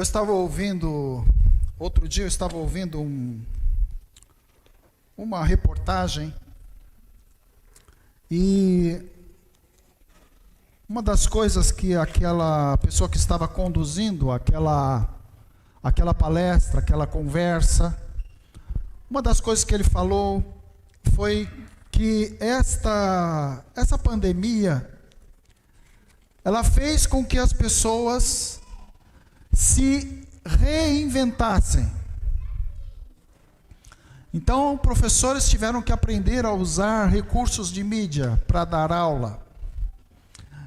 Eu estava ouvindo, outro dia eu estava ouvindo uma reportagem e uma das coisas que aquela pessoa que estava conduzindo aquela palestra, aquela conversa, uma das coisas que ele falou foi que essa pandemia, ela fez com que as pessoas se reinventassem. Então, professores tiveram que aprender a usar recursos de mídia para dar aula.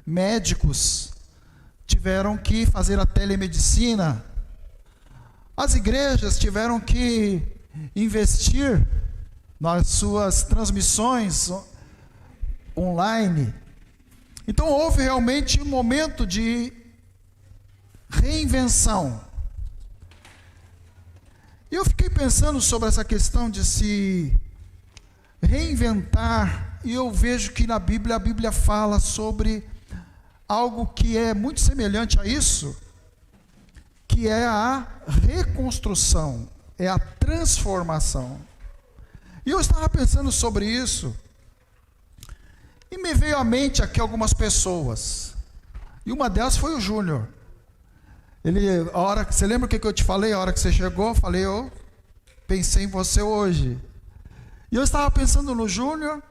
Médicos tiveram que fazer a telemedicina. As igrejas tiveram que investir nas suas transmissões online. Então, houve realmente um momento de reinvenção. E eu fiquei pensando sobre essa questão de se reinventar, e eu vejo que na Bíblia, a Bíblia fala sobre algo que é muito semelhante a isso, que é a reconstrução, é a transformação. E eu estava pensando sobre isso, e me veio à mente aqui algumas pessoas, e uma delas foi o Júnior. Você lembra o que eu te falei? A hora que você chegou, eu falei, eu pensei em você hoje. E eu estava pensando no Júnior,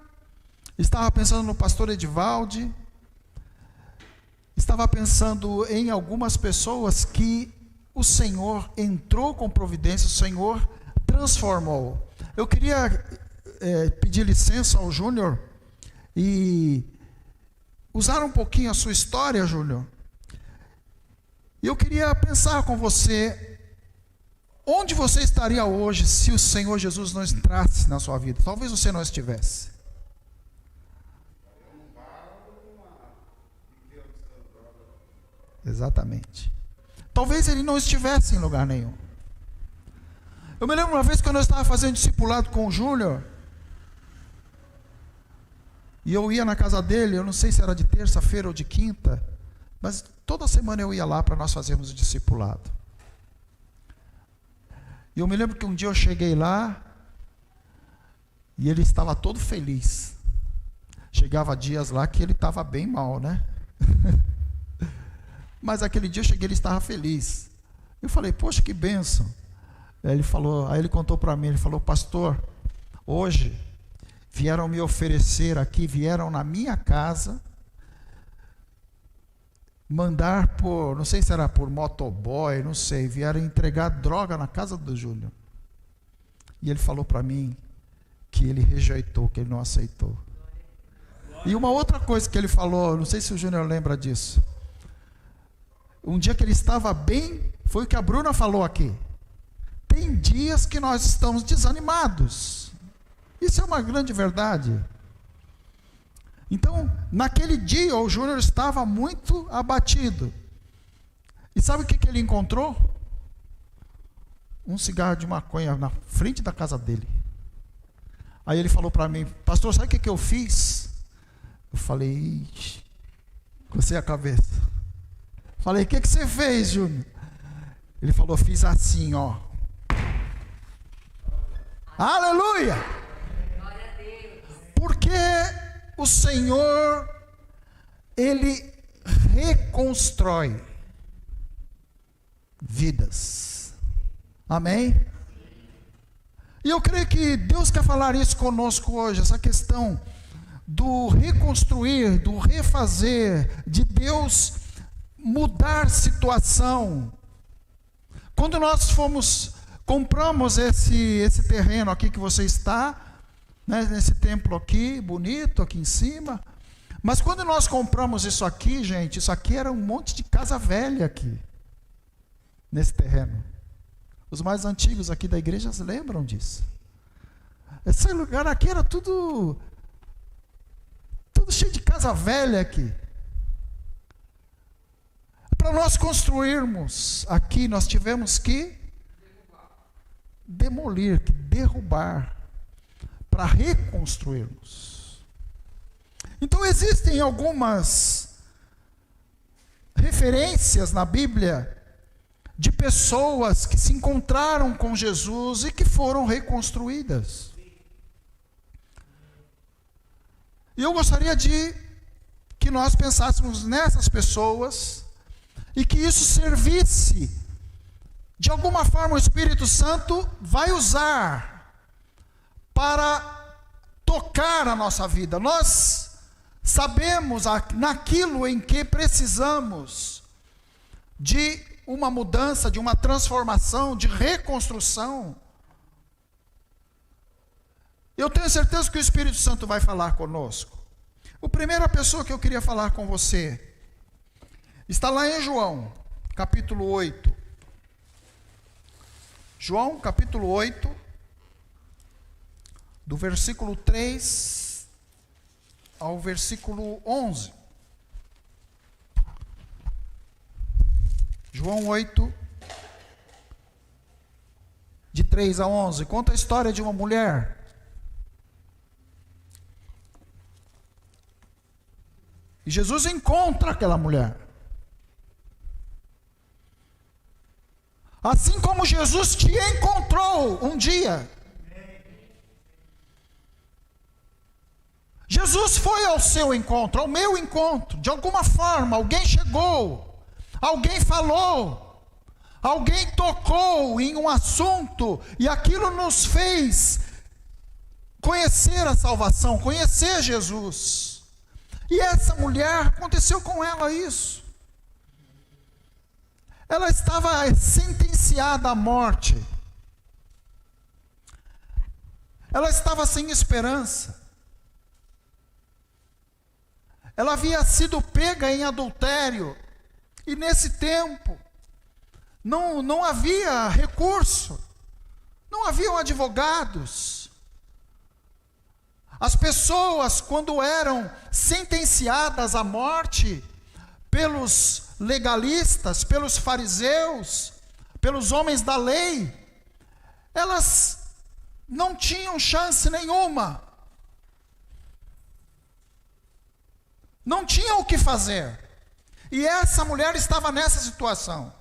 estava pensando no pastor Edivaldi, estava pensando em algumas pessoas que o Senhor entrou com providência, o Senhor transformou. Eu queria pedir licença ao Júnior e usar um pouquinho a sua história, Júnior. E eu queria pensar com você, onde você estaria hoje se o Senhor Jesus não entrasse na sua vida? Talvez você não estivesse. Exatamente. Talvez ele não estivesse em lugar nenhum. Eu me lembro uma vez quando eu estava fazendo discipulado com o Júnior, e eu ia na casa dele, eu não sei se era de terça-feira ou de quinta, mas toda semana eu ia lá para nós fazermos o discipulado. E eu me lembro que um dia eu cheguei lá e ele estava todo feliz. Chegava dias lá que ele estava bem mal, né? Mas aquele dia eu cheguei e ele estava feliz. Eu falei, poxa, que bênção. Aí ele contou para mim, ele falou, pastor, hoje vieram me oferecer aqui, vieram na minha casa, mandar por, não sei se era por motoboy, não sei, vieram entregar droga na casa do Júnior. E ele falou para mim que ele rejeitou, que ele não aceitou. E uma outra coisa que ele falou, não sei se o Júnior lembra disso. Um dia que ele estava bem, foi o que a Bruna falou aqui. Tem dias que nós estamos desanimados. Isso é uma grande verdade. Então, naquele dia, o Júnior estava muito abatido. E sabe o que ele encontrou? Um cigarro de maconha na frente da casa dele. Aí ele falou para mim, pastor, sabe o que eu fiz? Eu falei, cocei a cabeça. Falei, o que você fez, Júnior? Ele falou, fiz assim, ó. Aleluia! Porque o Senhor, Ele reconstrói vidas. Amém? E eu creio que Deus quer falar isso conosco hoje, essa questão do reconstruir, do refazer, de Deus mudar situação. Quando nós compramos esse terreno aqui que você está, né, nesse templo aqui, bonito, aqui em cima. Mas quando nós compramos isso aqui, gente, isso aqui era um monte de casa velha aqui, nesse terreno. Os mais antigos aqui da igreja lembram disso. Esse lugar aqui era tudo cheio de casa velha aqui. Para nós construirmos aqui, nós tivemos que demolir, que derrubar, para reconstruirmos. Então existem algumas referências na Bíblia de pessoas que se encontraram com Jesus e que foram reconstruídas. E eu gostaria de que nós pensássemos nessas pessoas e que isso servisse, de alguma forma o Espírito Santo vai usar para tocar a nossa vida. Nós sabemos naquilo em que precisamos de uma mudança, de uma transformação, de reconstrução. Eu tenho certeza que o Espírito Santo vai falar conosco. A primeira pessoa que eu queria falar com você está lá em João, capítulo 8. João, capítulo 8, do versículo 3 ao versículo 11. João 8, de 3 a 11, conta a história de uma mulher e Jesus encontra aquela mulher. Assim como Jesus te encontrou um dia. Jesus foi ao seu encontro, ao meu encontro. De alguma forma, alguém chegou. Alguém falou, alguém tocou em um assunto, e aquilo nos fez conhecer a salvação, conhecer Jesus. E essa mulher, aconteceu com ela isso. Ela estava sentenciada à morte. Ela estava sem esperança. Ela havia sido pega em adultério. E nesse tempo, não havia recurso, não haviam advogados. As pessoas, quando eram sentenciadas à morte pelos legalistas, pelos fariseus, pelos homens da lei, elas não tinham chance nenhuma. Não tinham o que fazer. E essa mulher estava nessa situação.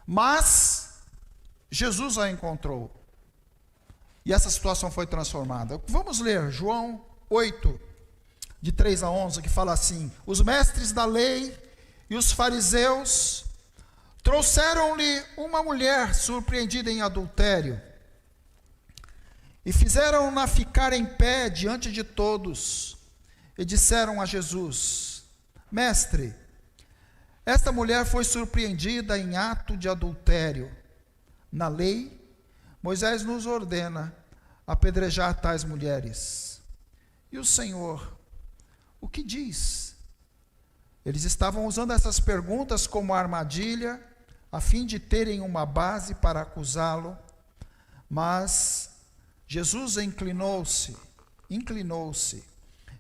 Mas Jesus a encontrou. E essa situação foi transformada. Vamos ler João 8, de 3 a 11, que fala assim: os mestres da lei e os fariseus trouxeram-lhe uma mulher surpreendida em adultério e fizeram-na ficar em pé diante de todos e disseram a Jesus: Mestre, esta mulher foi surpreendida em ato de adultério. Na lei, Moisés nos ordena apedrejar tais mulheres. E o Senhor, o que diz? Eles estavam usando essas perguntas como armadilha, a fim de terem uma base para acusá-lo. Mas Jesus inclinou-se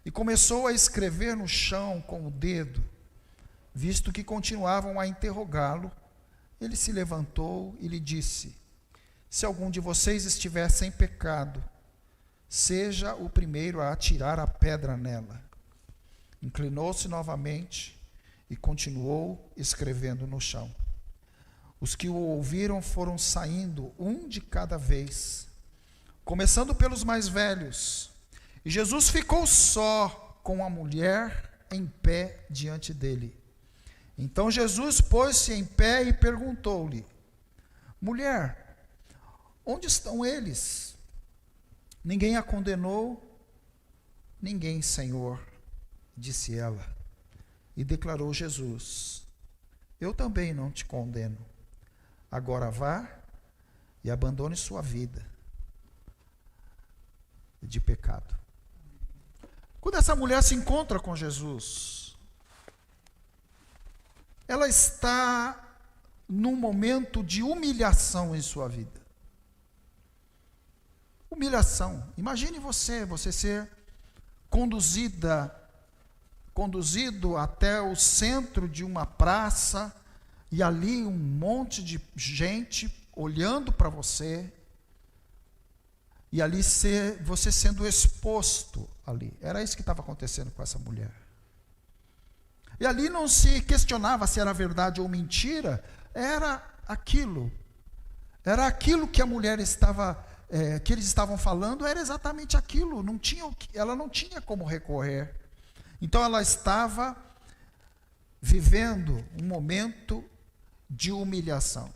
e começou a escrever no chão com o dedo. Visto que continuavam a interrogá-lo, ele se levantou e lhe disse: se algum de vocês estiver sem pecado, seja o primeiro a atirar a pedra nela. Inclinou-se novamente e continuou escrevendo no chão. Os que o ouviram foram saindo, um de cada vez, começando pelos mais velhos. E Jesus ficou só com a mulher em pé diante dele. Então Jesus pôs-se em pé e perguntou-lhe: mulher, onde estão eles? Ninguém a condenou? Ninguém, Senhor, disse ela. E declarou Jesus: eu também não te condeno. Agora vá e abandone sua vida de pecado. Quando essa mulher se encontra com Jesus, ela está num momento de humilhação em sua vida. Humilhação. Imagine você ser conduzido até o centro de uma praça, e ali um monte de gente olhando para você, e ali você sendo exposto ali. Era isso que estava acontecendo com essa mulher. E ali não se questionava se era verdade ou mentira era aquilo. Era aquilo que a mulher estava, que eles estavam falando, era exatamente aquilo. Ela não tinha como recorrer. Então ela estava vivendo um momento de humilhação.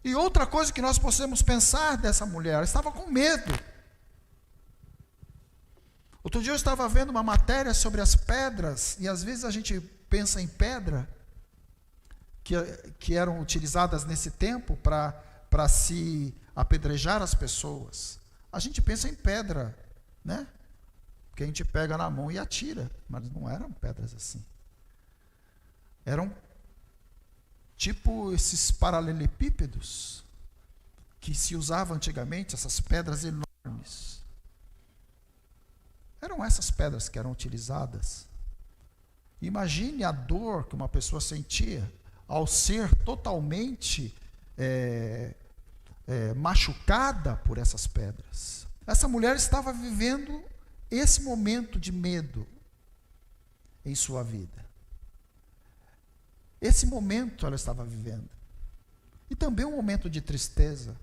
E outra coisa que nós podemos pensar dessa mulher, ela estava com medo. Outro dia eu estava vendo uma matéria sobre as pedras, e às vezes a gente pensa em pedra, que eram utilizadas nesse tempo para se apedrejar as pessoas. A gente pensa em pedra, né? Que a gente pega na mão e atira, mas não eram pedras assim. Eram tipo esses paralelepípedos que se usavam antigamente, essas pedras enormes. Eram essas pedras que eram utilizadas. Imagine a dor que uma pessoa sentia ao ser totalmente machucada por essas pedras. Essa mulher estava vivendo esse momento de medo em sua vida. Esse momento ela estava vivendo. E também um momento de tristeza.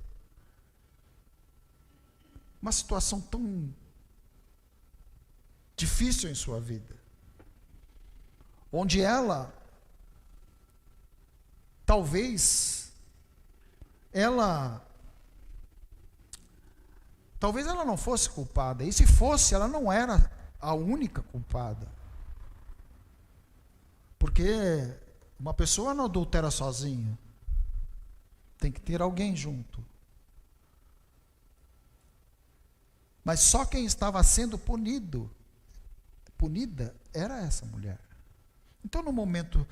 Uma situação tão difícil em sua vida. Onde ela, talvez ela não fosse culpada. E se fosse, ela não era a única culpada. Porque uma pessoa não adultera sozinha. Tem que ter alguém junto. Mas só quem estava sendo punida era essa mulher. Então, no momento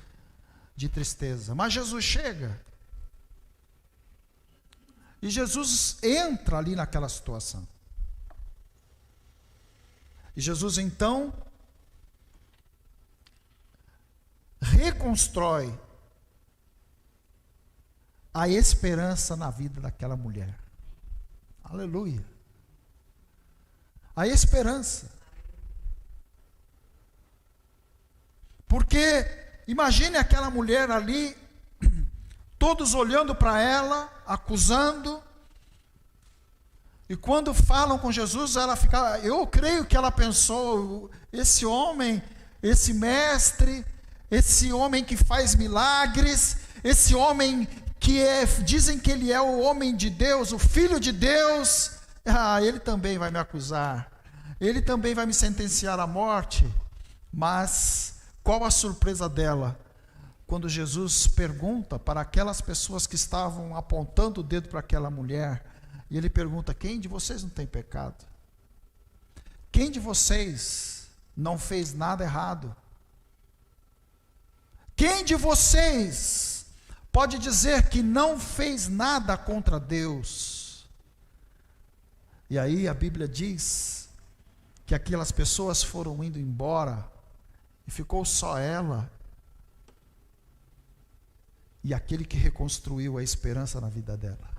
de tristeza, mas Jesus chega. E Jesus entra ali naquela situação. E Jesus então reconstrói a esperança na vida daquela mulher. Aleluia. A esperança. Porque imagine aquela mulher ali, todos olhando para ela, acusando, e quando falam com Jesus, ela fica, eu creio que ela pensou, esse homem, esse mestre, esse homem que faz milagres, esse homem que dizem que ele é o homem de Deus, o Filho de Deus, ele também vai me acusar, ele também vai me sentenciar à morte. Mas qual a surpresa dela? Quando Jesus pergunta para aquelas pessoas que estavam apontando o dedo para aquela mulher, e ele pergunta: quem de vocês não tem pecado? Quem de vocês não fez nada errado? Quem de vocês pode dizer que não fez nada contra Deus? E aí a Bíblia diz que aquelas pessoas foram indo embora, e ficou só ela e aquele que reconstruiu a esperança na vida dela.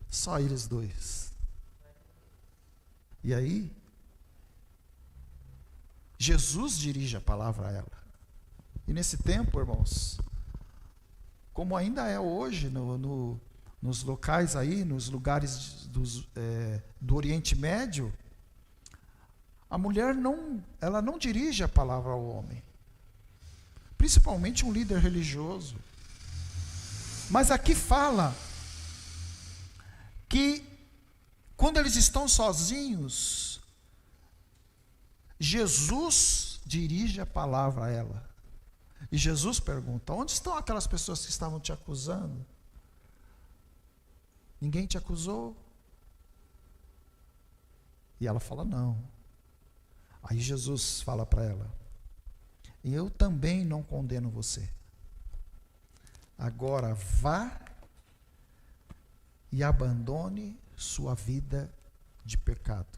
Só eles dois. E aí, Jesus dirige a palavra a ela. E nesse tempo, irmãos, como ainda é hoje nos locais aí, nos lugares do Oriente Médio, a mulher ela não dirige a palavra ao homem. Principalmente um líder religioso. Mas aqui fala que quando eles estão sozinhos, Jesus dirige a palavra a ela. E Jesus pergunta: onde estão aquelas pessoas que estavam te acusando? Ninguém te acusou? E ela fala: não. Aí Jesus fala para ela: eu também não condeno você. Agora vá e abandone sua vida de pecado.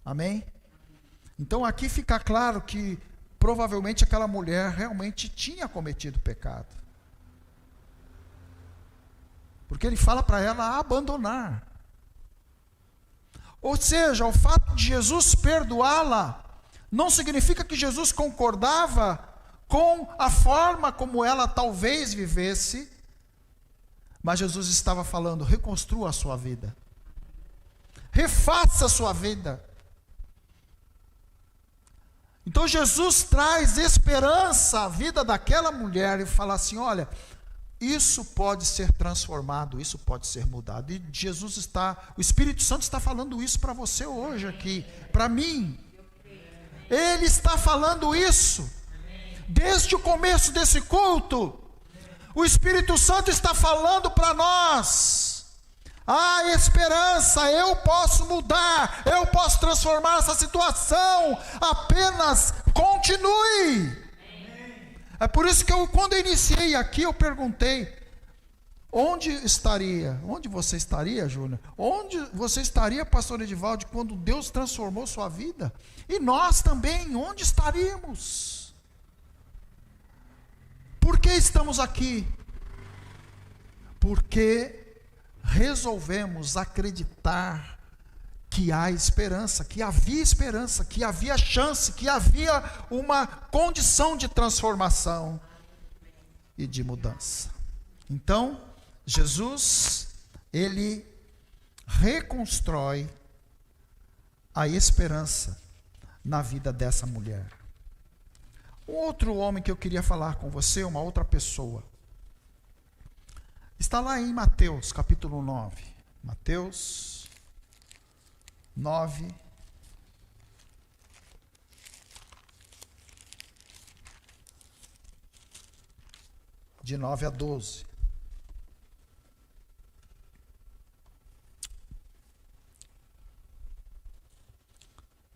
Amém? Então aqui fica claro que provavelmente aquela mulher realmente tinha cometido pecado. Porque ele fala para ela abandonar. Ou seja, o fato de Jesus perdoá-la não significa que Jesus concordava com a forma como ela talvez vivesse, mas Jesus estava falando: reconstrua a sua vida, refaça a sua vida. Então Jesus traz esperança à vida daquela mulher e fala assim: olha, isso pode ser transformado, isso pode ser mudado. E o Espírito Santo está falando isso para você hoje aqui, para mim. Ele está falando isso desde o começo desse culto. O Espírito Santo está falando para nós: há esperança, eu posso mudar, eu posso transformar essa situação, apenas continue. É por isso que quando eu iniciei aqui, eu perguntei: onde você estaria, Júnior? Onde você estaria, pastor Edivaldo, quando Deus transformou sua vida? E nós também, onde estaríamos? Por que estamos aqui? Porque resolvemos acreditar que há esperança, que havia chance, que havia uma condição de transformação e de mudança. Então, Jesus, ele reconstrói a esperança na vida dessa mulher. Um outro homem que eu queria falar com você, uma outra pessoa, está lá em Mateus, capítulo 9. Mateus 9, de 9 a 12.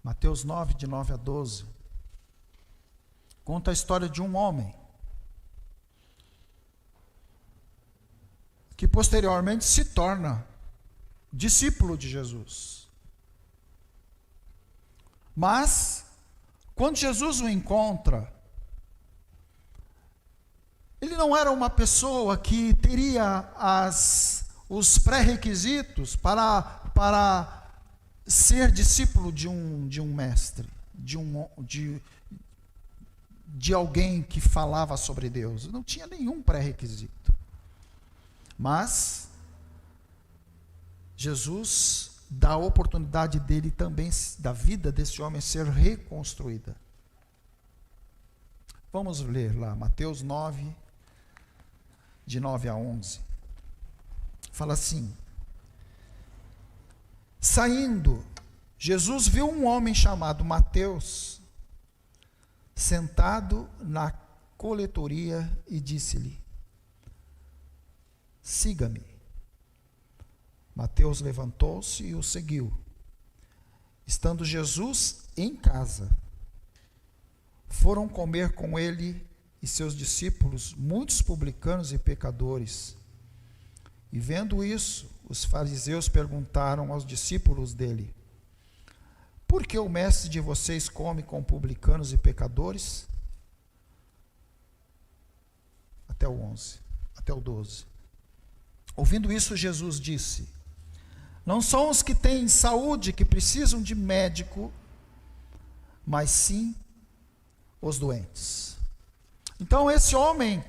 Mateus 9, de 9 a 12. Conta a história de um homem que posteriormente se torna discípulo de Jesus. Mas, quando Jesus o encontra, ele não era uma pessoa que teria os pré-requisitos para ser discípulo de um mestre, de alguém que falava sobre Deus. Não tinha nenhum pré-requisito. Mas Jesus dá a oportunidade dele também, da vida desse homem ser reconstruída. Vamos ler lá, Mateus 9, de 9 a 11. Fala assim: saindo, Jesus viu um homem chamado Mateus sentado na coletoria e disse-lhe: siga-me. Mateus levantou-se e o seguiu. Estando Jesus em casa, foram comer com ele e seus discípulos muitos publicanos e pecadores. E vendo isso, os fariseus perguntaram aos discípulos dele: por que o mestre de vocês come com publicanos e pecadores? Até o 12. Ouvindo isso, Jesus disse: não são os que têm saúde que precisam de médico, mas sim os doentes. Então esse homem,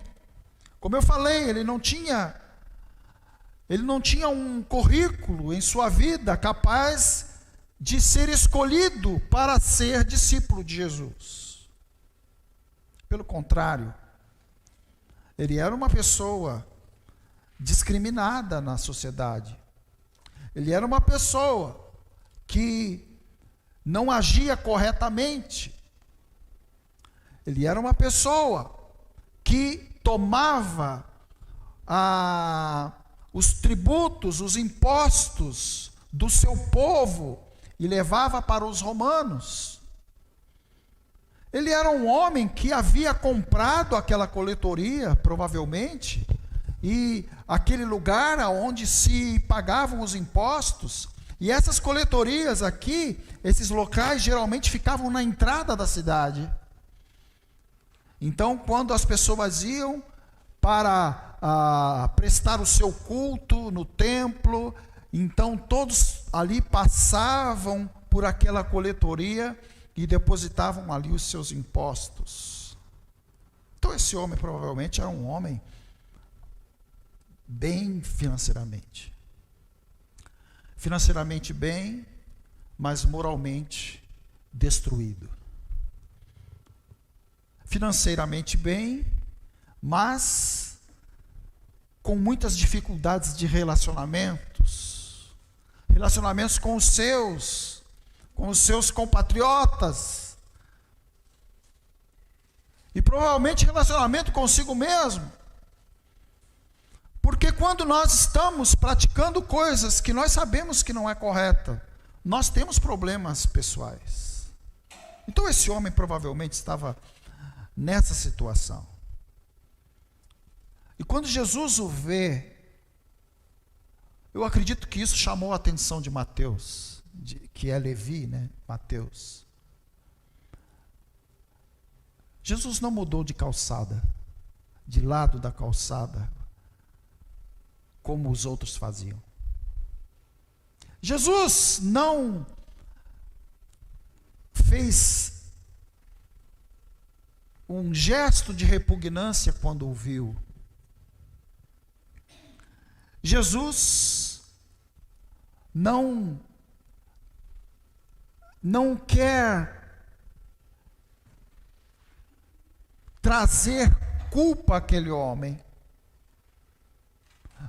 como eu falei, ele não tinha um currículo em sua vida capaz de ser escolhido para ser discípulo de Jesus. Pelo contrário, ele era uma pessoa discriminada na sociedade. Ele era uma pessoa que não agia corretamente. Ele era uma pessoa que tomava os tributos, os impostos do seu povo e levava para os romanos. Ele era um homem que havia comprado aquela coletoria, provavelmente, e aquele lugar onde se pagavam os impostos. E essas coletorias aqui, esses locais geralmente ficavam na entrada da cidade. Então, quando as pessoas iam para prestar o seu culto no templo, então todos ali passavam por aquela coletoria e depositavam ali os seus impostos. Então esse homem provavelmente era um homem bem financeiramente. Financeiramente bem, mas moralmente destruído. Financeiramente bem, mas com muitas dificuldades de relacionamentos com os seus compatriotas, e provavelmente relacionamento consigo mesmo, porque quando nós estamos praticando coisas que nós sabemos que não é correta, nós temos problemas pessoais. Então esse homem provavelmente estava nessa situação. E quando Jesus o vê, eu acredito que isso chamou a atenção de Mateus, que é Levi, né? Mateus. Jesus não mudou de calçada, de lado da calçada, como os outros faziam. Jesus não fez um gesto de repugnância quando o viu. Jesus não quer trazer culpa àquele homem.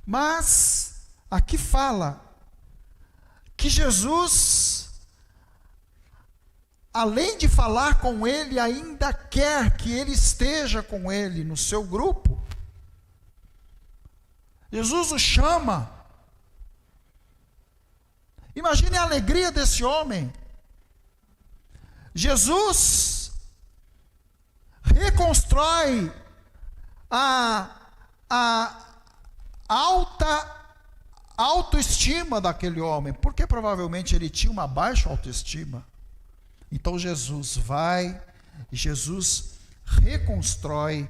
Mas aqui fala que Jesus, além de falar com ele, ainda quer que ele esteja com ele no seu grupo. Jesus o chama. Imagine a alegria desse homem. Jesus reconstrói a autoestima daquele homem, porque provavelmente ele tinha uma baixa autoestima. Então Jesus reconstrói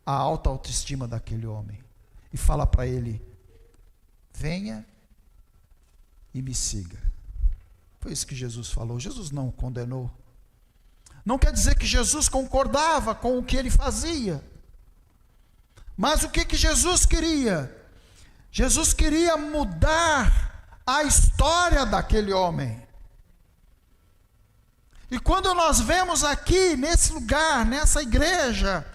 a alta autoestima daquele homem e fala para ele: venha e me siga. Foi isso que Jesus falou. Jesus não o condenou. Não quer dizer que Jesus concordava com o que ele fazia. Mas o que Jesus queria? Jesus queria mudar a história daquele homem. E quando nós vemos aqui, nesse lugar, nessa igreja,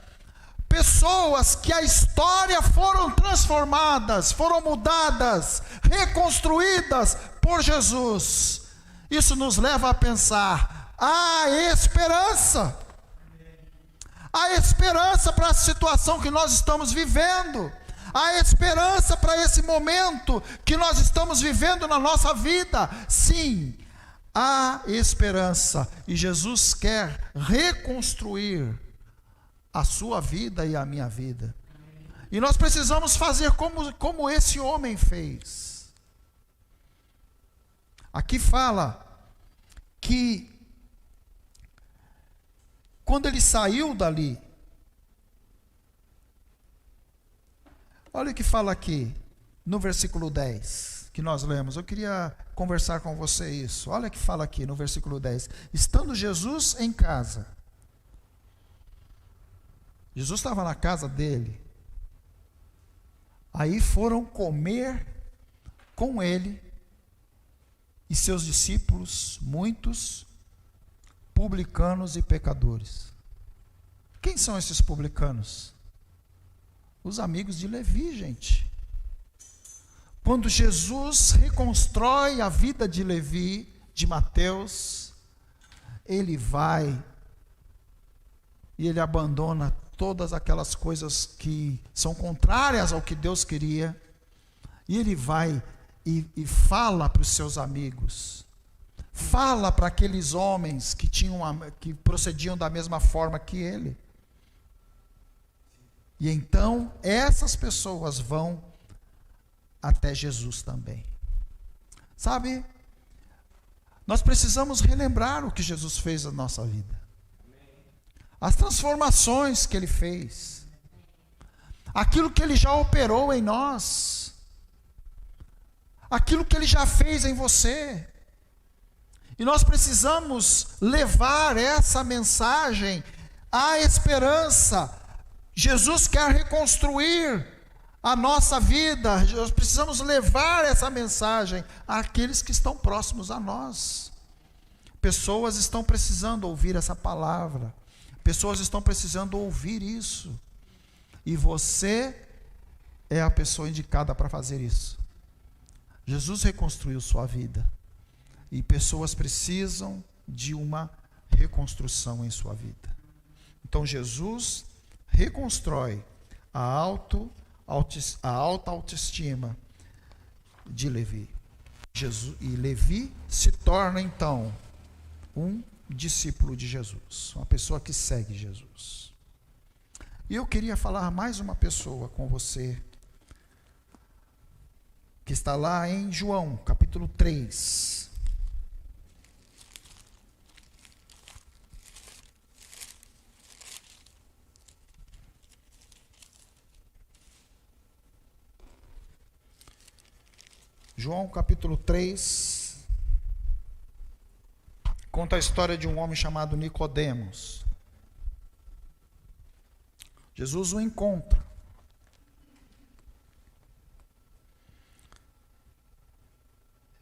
pessoas que a história foram transformadas, foram mudadas, reconstruídas por Jesus, isso nos leva a pensar: há esperança. Há esperança para a situação que nós estamos vivendo. Há esperança para esse momento que nós estamos vivendo na nossa vida. Sim, há esperança. E Jesus quer reconstruir a sua vida e a minha vida. E nós precisamos fazer como esse homem fez. Aqui fala que quando ele saiu dali, olha o que fala aqui, no versículo 10, que nós lemos. Eu queria conversar com você isso. Olha o que fala aqui no versículo 10. Estando Jesus em casa. Jesus estava na casa dele. Aí foram comer com ele e seus discípulos, muitos publicanos e pecadores. Quem são esses publicanos? Os amigos de Levi, gente. Quando Jesus reconstrói a vida de Levi, de Mateus, ele vai e ele abandona todas aquelas coisas que são contrárias ao que Deus queria, e ele vai e fala para os seus amigos, fala para aqueles homens que procediam da mesma forma que ele. E então essas pessoas vão até Jesus também. Sabe, nós precisamos relembrar o que Jesus fez na nossa vida. As transformações que ele fez. Aquilo que ele já operou em nós. Aquilo que ele já fez em você. E nós precisamos levar essa mensagem Há esperança. Jesus quer reconstruir a nossa vida. Nós precisamos levar essa mensagem àqueles que estão próximos a nós. Pessoas estão precisando ouvir essa palavra. Pessoas estão precisando ouvir isso. E você é a pessoa indicada para fazer isso. Jesus reconstruiu sua vida. E pessoas precisam de uma reconstrução em sua vida. Então Jesus reconstrói a alta autoestima de Levi. E Levi se torna então um discípulo de Jesus, uma pessoa que segue Jesus. E eu queria falar mais uma pessoa com você, que está lá em João, capítulo 3. João capítulo 3 conta a história de um homem chamado Nicodemos. Jesus o encontra.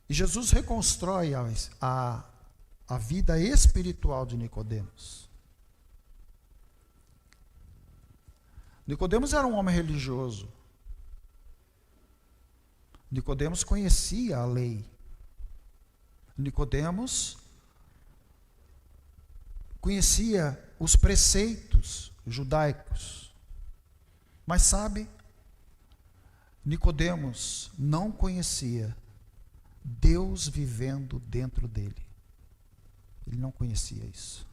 E Jesus reconstrói a vida espiritual de Nicodemos. Nicodemos era um homem religioso. Nicodemos conhecia a lei. Nicodemos conhecia os preceitos judaicos. Mas sabe, Nicodemos não conhecia Deus vivendo dentro dele. Ele não conhecia isso.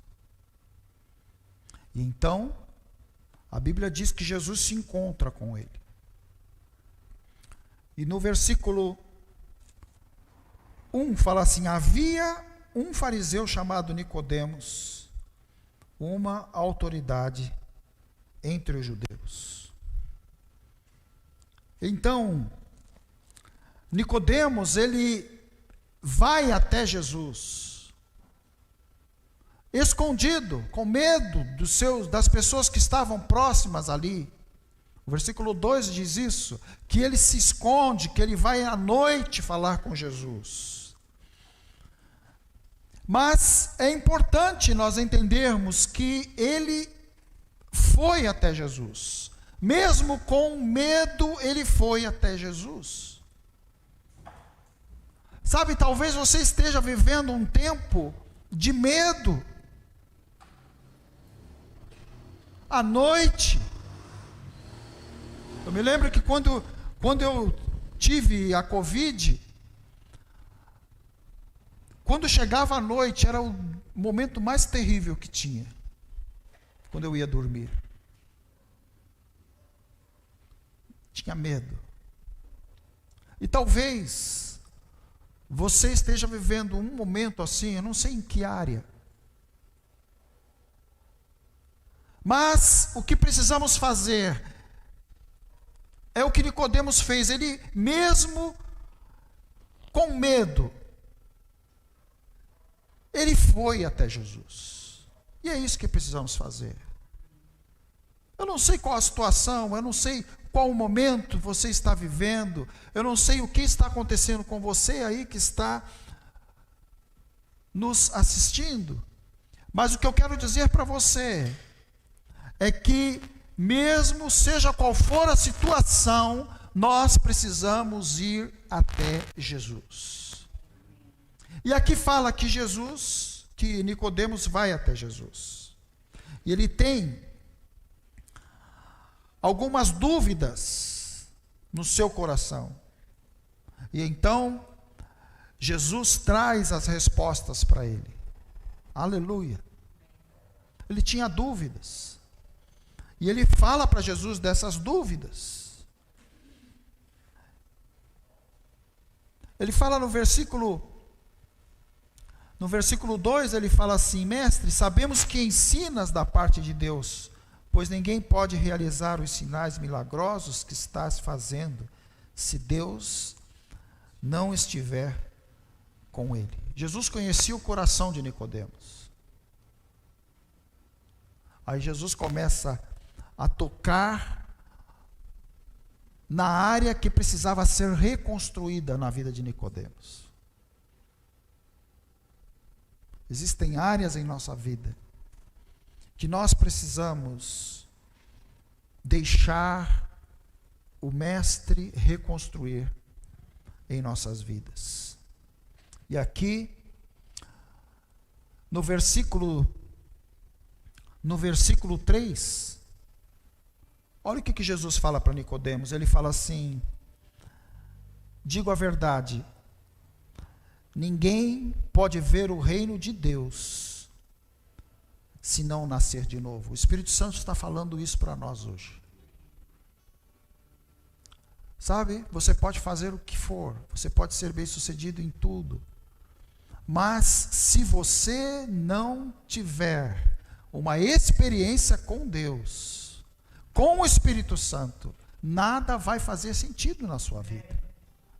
E então, a Bíblia diz que Jesus se encontra com ele. E no versículo 1 fala assim: havia um fariseu chamado Nicodemos, uma autoridade entre os judeus. Então, Nicodemos, ele vai até Jesus, escondido, com medo das pessoas que estavam próximas ali. O versículo 2 diz isso, que ele se esconde, que ele vai à noite falar com Jesus. Mas é importante nós entendermos que ele foi até Jesus. Mesmo com medo, ele foi até Jesus. Sabe, talvez você esteja vivendo um tempo de medo. À noite. Eu me lembro que quando eu tive a Covid, quando chegava à noite, era o momento mais terrível que tinha, quando eu ia dormir. Tinha medo. E talvez você esteja vivendo um momento assim, eu não sei em que área. Mas o que precisamos fazer é o que Nicodemos fez. Ele, mesmo com medo, ele foi até Jesus. E é isso que precisamos fazer. Eu não sei qual a situação, eu não sei qual o momento você está vivendo, eu não sei o que está acontecendo com você aí que está nos assistindo, mas o que eu quero dizer para você é que, mesmo seja qual for a situação, nós precisamos ir até Jesus. E aqui fala que Nicodemos vai até Jesus. E ele tem algumas dúvidas no seu coração. E então, Jesus traz as respostas para ele. Aleluia. Ele tinha dúvidas. E ele fala para Jesus dessas dúvidas. Ele fala no versículo 2, ele fala assim: mestre, sabemos que ensinas da parte de Deus, pois ninguém pode realizar os sinais milagrosos que estás fazendo, se Deus não estiver com ele. Jesus conhecia o coração de Nicodemos. Aí Jesus começa a tocar na área que precisava ser reconstruída na vida de Nicodemos. Existem áreas em nossa vida que nós precisamos deixar o Mestre reconstruir em nossas vidas. E aqui, no versículo 3, olha o que Jesus fala para Nicodemos. Ele fala assim: digo a verdade, ninguém pode ver o reino de Deus se não nascer de novo. O Espírito Santo está falando isso para nós hoje. Sabe, você pode fazer o que for, você pode ser bem-sucedido em tudo, mas se você não tiver uma experiência com Deus, com o Espírito Santo, nada vai fazer sentido na sua vida.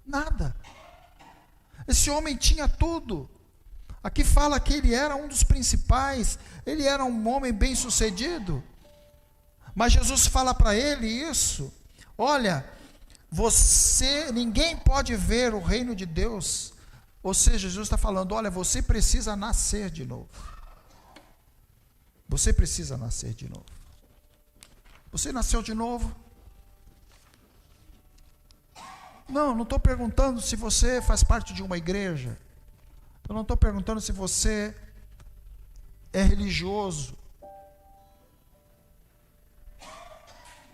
Nada. Esse homem tinha tudo. Aqui fala que ele era um dos principais, ele era um homem bem-sucedido. Mas Jesus fala para ele isso: olha, ninguém pode ver o reino de Deus. Ou seja, Jesus está falando: olha, você precisa nascer de novo. Você precisa nascer de novo. Você nasceu de novo? Não estou perguntando se você faz parte de uma igreja. Eu não estou perguntando se você é religioso.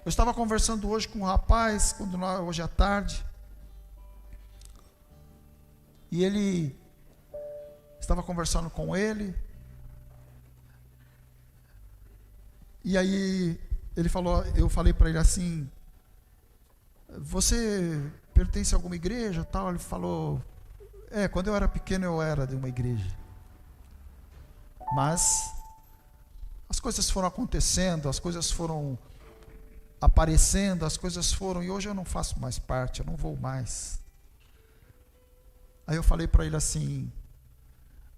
Eu estava conversando hoje com um rapaz, hoje à tarde, e ele estava conversando com ele, e aí eu falei para ele assim: você pertence a alguma igreja, tal? Ele falou: quando eu era pequeno eu era de uma igreja, mas as coisas foram acontecendo, as coisas foram aparecendo, as coisas foram, e hoje eu não faço mais parte, eu não vou mais. Aí eu falei para ele assim: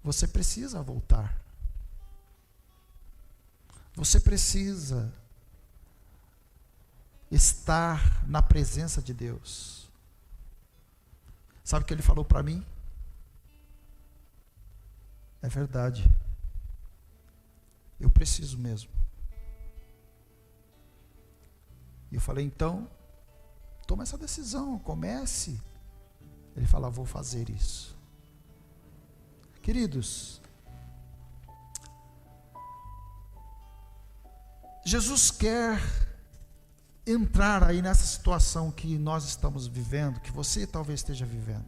você precisa voltar. Você precisa estar na presença de Deus. Sabe o que ele falou para mim? É verdade. Eu preciso mesmo. E eu falei: então, toma essa decisão, comece. Ele falou: vou fazer isso. Queridos, Jesus quer entrar aí nessa situação que nós estamos vivendo, que você talvez esteja vivendo.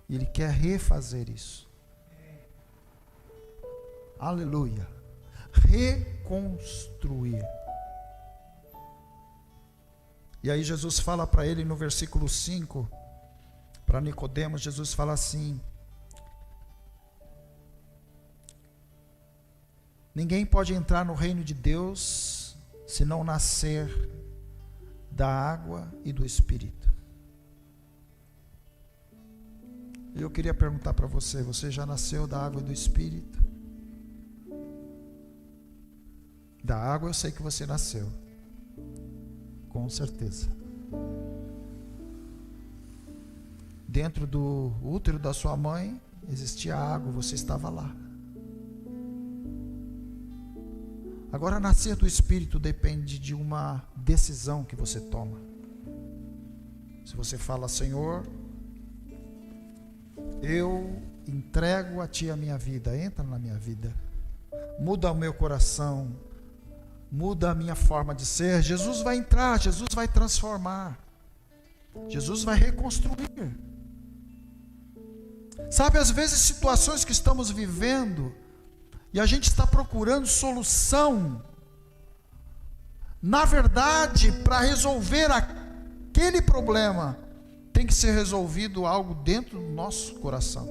E Ele quer refazer isso. Aleluia. Reconstruir. E aí Jesus fala para ele no versículo 5, para Nicodemos, Jesus fala assim: ninguém pode entrar no reino de Deus se não nascer da água e do Espírito. Eu queria perguntar para você: você já nasceu da água e do Espírito? Da água eu sei que você nasceu, com certeza. Dentro do útero da sua mãe existia água, você estava lá. Agora, nascer do Espírito depende de uma decisão que você toma. Se você fala: Senhor, eu entrego a Ti a minha vida, entra na minha vida, muda o meu coração, muda a minha forma de ser, Jesus vai entrar, Jesus vai transformar, Jesus vai reconstruir. Sabe, às vezes situações que estamos vivendo e a gente está procurando solução, na verdade, para resolver aquele problema, tem que ser resolvido algo dentro do nosso coração.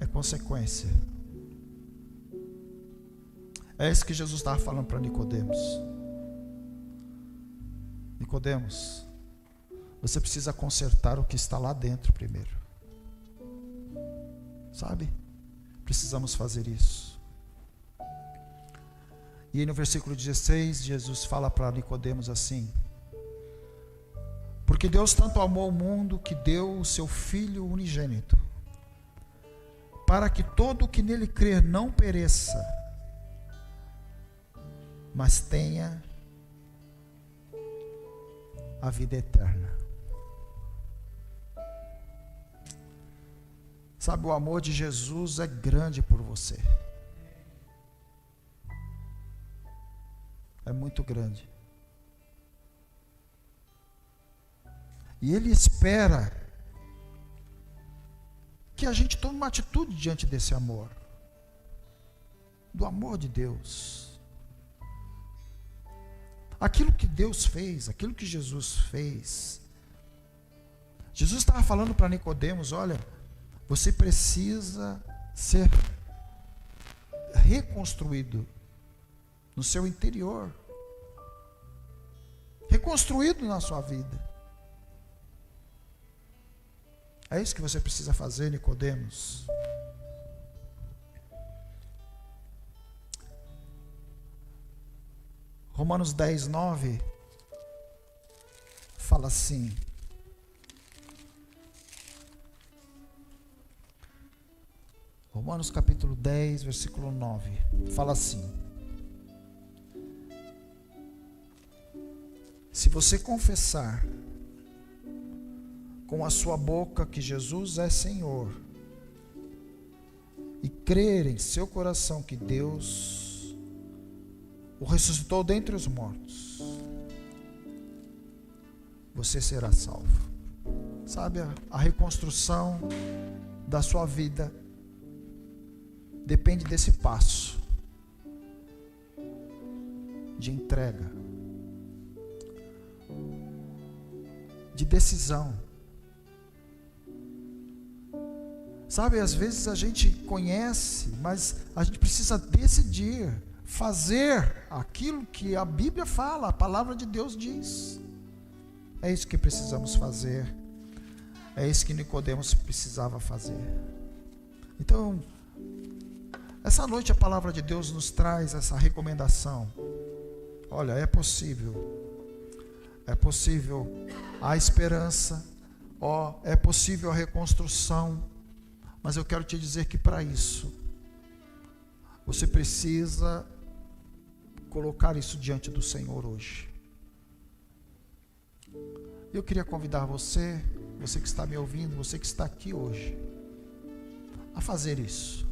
É consequência. É isso que Jesus estava falando para Nicodemos. Nicodemos, você precisa consertar o que está lá dentro primeiro. Sabe? Precisamos fazer isso. E aí no versículo 16, Jesus fala para Nicodemos assim: porque Deus tanto amou o mundo que deu o seu Filho unigênito, para que todo o que nele crer não pereça, mas tenha a vida eterna. Sabe, o amor de Jesus é grande por você. É muito grande. E Ele espera que a gente tome uma atitude diante desse amor, do amor de Deus. Aquilo que Deus fez, aquilo que Jesus fez. Jesus estava falando para Nicodemos: olha, você precisa ser reconstruído no seu interior, reconstruído na sua vida. É isso que você precisa fazer, Nicodemos. Romanos 10, 9 fala assim: Romanos capítulo 10, versículo 9 fala assim: se você confessar com a sua boca que Jesus é Senhor e crer em seu coração que Deus o ressuscitou dentre os mortos, você será salvo. Sabe, a reconstrução da sua vida depende desse passo de entrega, de decisão. Sabe, às vezes a gente conhece, mas a gente precisa decidir fazer aquilo que a Bíblia fala, a palavra de Deus diz. É isso que precisamos fazer. É isso que Nicodemos precisava fazer. Então, essa noite a palavra de Deus nos traz essa recomendação. Olha, é possível. É possível a esperança. É possível a reconstrução. Mas eu quero te dizer que para isso, você precisa colocar isso diante do Senhor hoje. Eu queria convidar você que está me ouvindo, você que está aqui hoje, a fazer isso.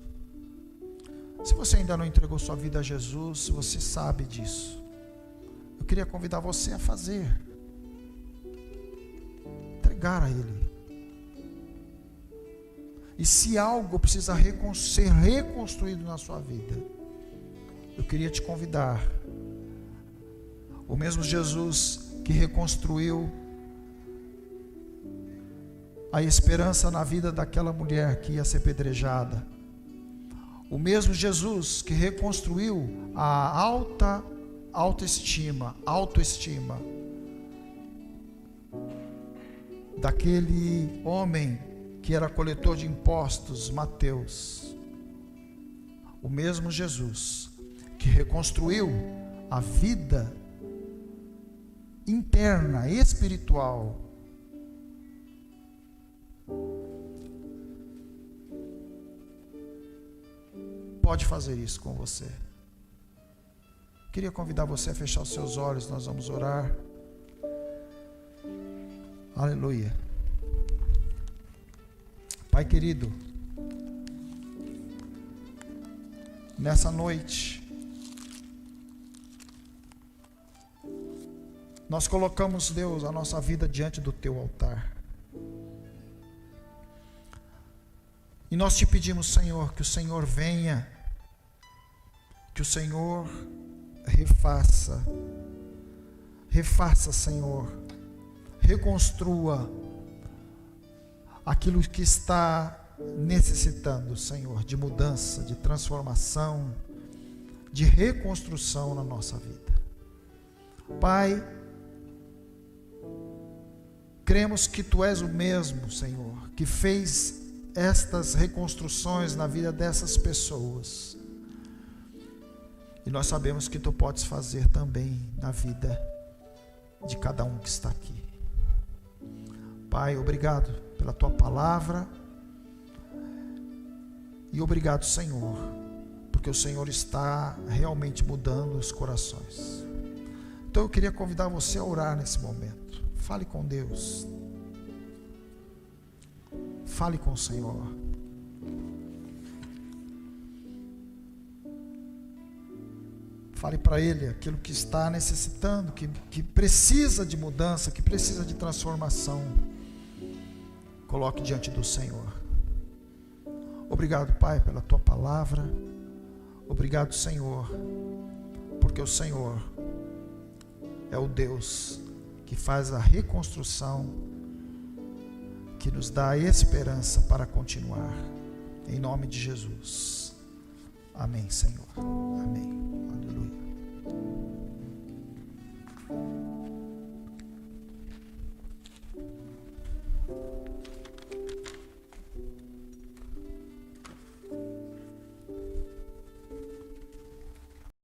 Se você ainda não entregou sua vida a Jesus, você sabe disso. Eu queria convidar você a fazer. Entregar a Ele. E se algo precisa ser reconstruído na sua vida, eu queria te convidar. O mesmo Jesus que reconstruiu a esperança na vida daquela mulher que ia ser apedrejada, o mesmo Jesus que reconstruiu a autoestima daquele homem que era coletor de impostos, Mateus. O mesmo Jesus que reconstruiu a vida interna, espiritual, pode fazer isso com você. Queria convidar você a fechar os seus olhos, nós vamos orar. Aleluia. Pai querido, nessa noite, nós colocamos, Deus, a nossa vida diante do Teu altar. E nós te pedimos, Senhor, que o Senhor venha, que o Senhor refaça, Senhor, reconstrua aquilo que está necessitando, Senhor, de mudança, de transformação, de reconstrução na nossa vida. Pai, cremos que Tu és o mesmo, Senhor, que fez estas reconstruções na vida dessas pessoas. E nós sabemos que Tu podes fazer também na vida de cada um que está aqui. Pai, obrigado pela Tua palavra. E obrigado, Senhor, porque o Senhor está realmente mudando os corações. Então eu queria convidar você a orar nesse momento. Fale com Deus. Fale com o Senhor. Fale para Ele aquilo que está necessitando, que precisa de mudança, que precisa de transformação. Coloque diante do Senhor. Obrigado, Pai, pela Tua palavra. Obrigado, Senhor, porque o Senhor é o Deus que faz a reconstrução, que nos dá a esperança para continuar. Em nome de Jesus. Amém, Senhor. Amém. Aleluia.